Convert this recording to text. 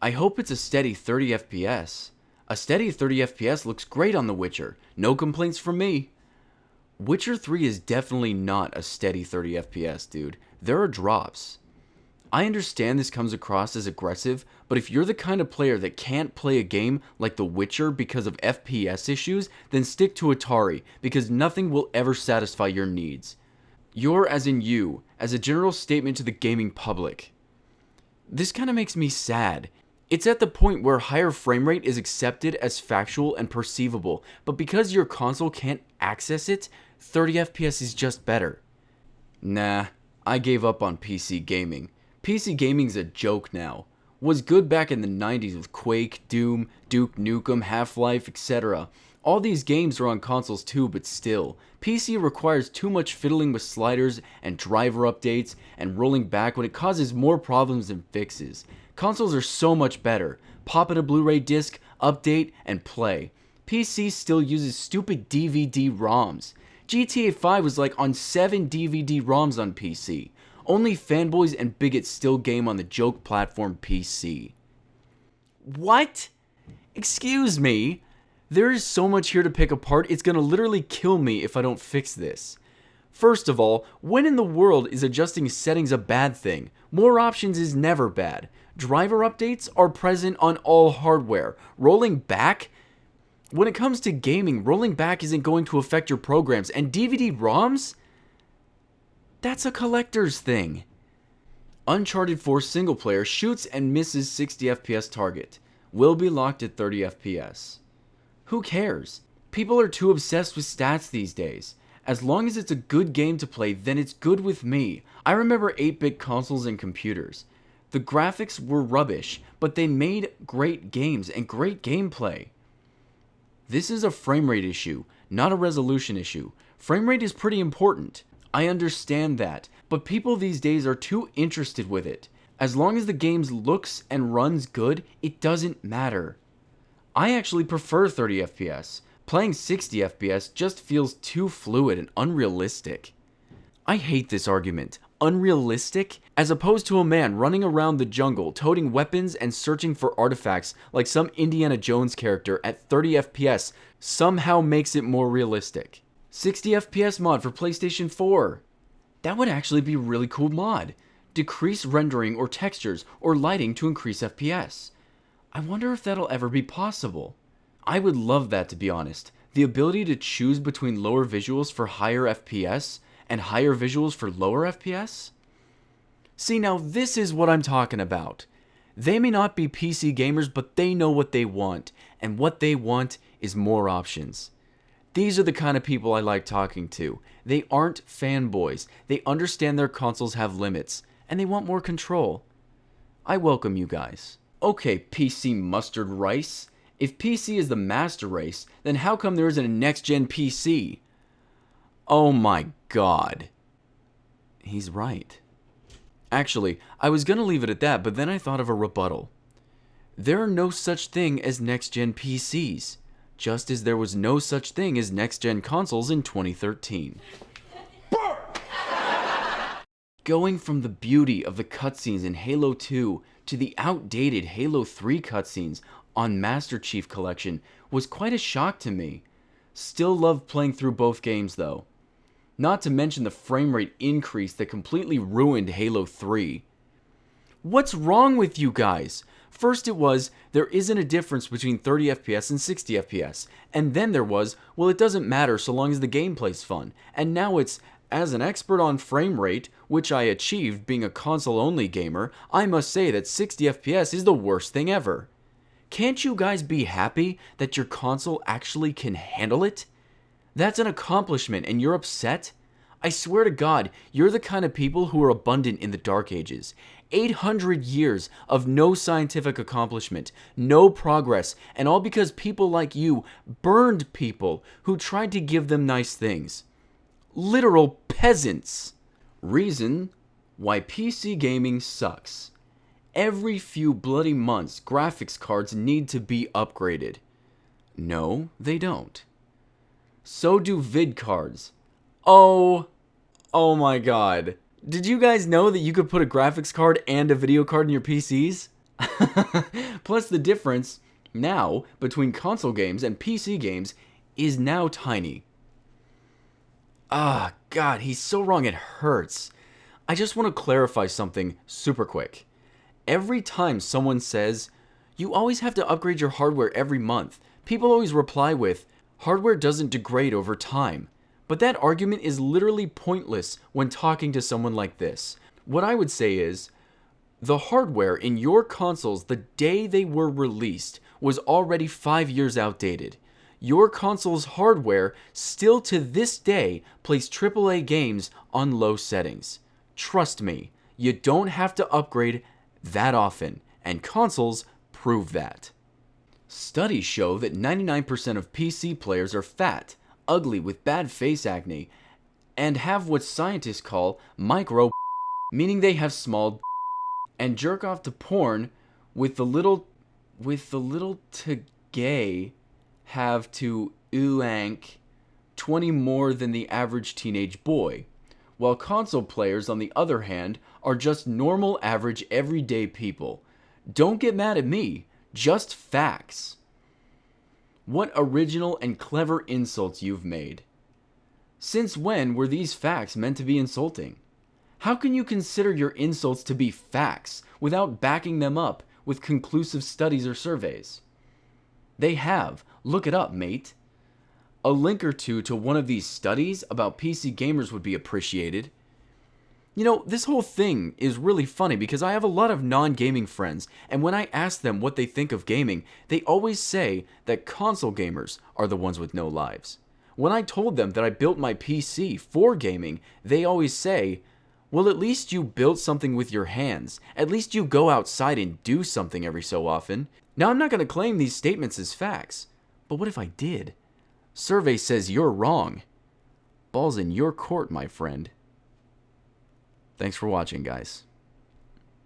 I hope it's a steady 30 FPS. A steady 30 FPS looks great on The Witcher. No complaints from me. Witcher 3 is definitely not a steady 30 FPS, dude. There are drops. I understand this comes across as aggressive, but if you're the kind of player that can't play a game like The Witcher because of FPS issues, then stick to Atari, because nothing will ever satisfy your needs. You're as in you, as a general statement to the gaming public. This kind of makes me sad. It's at the point where higher frame rate is accepted as factual and perceivable, but because your console can't access it, 30 FPS is just better. Nah, I gave up on PC gaming. PC gaming's a joke now. Was good back in the 90s with Quake, Doom, Duke Nukem, Half-Life, etc. All these games are on consoles too, but still. PC requires too much fiddling with sliders and driver updates and rolling back when it causes more problems than fixes. Consoles are so much better. Pop in a Blu-ray disc, update, and play. PC still uses stupid DVD ROMs. GTA 5 was like on 7 DVD ROMs on PC. Only fanboys and bigots still game on the joke platform PC. What? Excuse me? There is so much here to pick apart, it's gonna literally kill me if I don't fix this. First of all, when in the world is adjusting settings a bad thing? More options is never bad. Driver updates are present on all hardware. Rolling back? When it comes to gaming, rolling back isn't going to affect your programs, and DVD ROMs? That's a collector's thing. Uncharted 4 single player shoots and misses 60 FPS target. Will be locked at 30 FPS. Who cares? People are too obsessed with stats these days. As long as it's a good game to play, then it's good with me. I remember 8-bit consoles and computers. The graphics were rubbish, but they made great games and great gameplay. This is a frame rate issue, not a resolution issue. Frame rate is pretty important. I understand that, but people these days are too interested with it. As long as the game looks and runs good, it doesn't matter. I actually prefer 30 FPS. Playing 60 FPS just feels too fluid and unrealistic. I hate this argument. Unrealistic? As opposed to a man running around the jungle, toting weapons and searching for artifacts like some Indiana Jones character at 30 FPS somehow makes it more realistic. 60 FPS mod for PlayStation 4. That would actually be a really cool mod. Decrease rendering or textures or lighting to increase FPS. I wonder if that'll ever be possible. I would love that, to be honest. The ability to choose between lower visuals for higher FPS and higher visuals for lower FPS? See, now this is what I'm talking about. They may not be PC gamers, but they know what they want, and what they want is more options. These are the kind of people I like talking to. They aren't fanboys. They understand their consoles have limits, and they want more control. I welcome you guys. Okay, PC mustard rice. If PC is the master race, then how come there isn't a next-gen PC? Oh my god. He's right. Actually, I was gonna leave it at that, but then I thought of a rebuttal. There are no such thing as next-gen PCs, just as there was no such thing as next-gen consoles in 2013. Going from the beauty of the cutscenes in Halo 2 to the outdated Halo 3 cutscenes on Master Chief Collection was quite a shock to me. Still love playing through both games though. Not to mention the frame rate increase that completely ruined Halo 3. What's wrong with you guys? First it was, there isn't a difference between 30 FPS and 60 FPS. And then there was, well, it doesn't matter so long as the gameplay's fun. And now it's, as an expert on frame rate, which I achieved being a console-only gamer, I must say that 60 FPS is the worst thing ever. Can't you guys be happy that your console actually can handle it? That's an accomplishment and you're upset? I swear to God, you're the kind of people who are abundant in the Dark Ages. 800 years of no scientific accomplishment, no progress, and all because people like you burned people who tried to give them nice things. Literal peasants. Reason why PC gaming sucks. Every few bloody months, graphics cards need to be upgraded. No, they don't. So do vid cards. Oh my god. Did you guys know that you could put a graphics card and a video card in your PCs? Plus, the difference now between console games and PC games is now tiny. Ah, God, he's so wrong it hurts. I just want to clarify something super quick. Every time someone says, you always have to upgrade your hardware every month, people always reply with, hardware doesn't degrade over time. But that argument is literally pointless when talking to someone like this. What I would say is, the hardware in your consoles the day they were released was already 5 years outdated. Your console's hardware still to this day plays AAA games on low settings. Trust me, you don't have to upgrade that often, and consoles prove that. Studies show that 99% of PC players are fat, ugly with bad face acne, and have what scientists call micro, meaning they have small and jerk off to porn with the little to gay have to ooank 20 more than the average teenage boy, while console players on the other hand are just normal average everyday people. Don't get mad at me, just facts. What original and clever insults you've made. Since when were these facts meant to be insulting? How can you consider your insults to be facts without backing them up with conclusive studies or surveys? They have. Look it up, mate. A link or two to one of these studies about PC gamers would be appreciated. You know, this whole thing is really funny because I have a lot of non-gaming friends, and when I ask them what they think of gaming, they always say that console gamers are the ones with no lives. When I told them that I built my PC for gaming, they always say, well, at least you built something with your hands. At least you go outside and do something every so often. Now, I'm not going to claim these statements as facts, but what if I did? Survey says you're wrong. Ball's in your court, my friend. Thanks for watching, guys.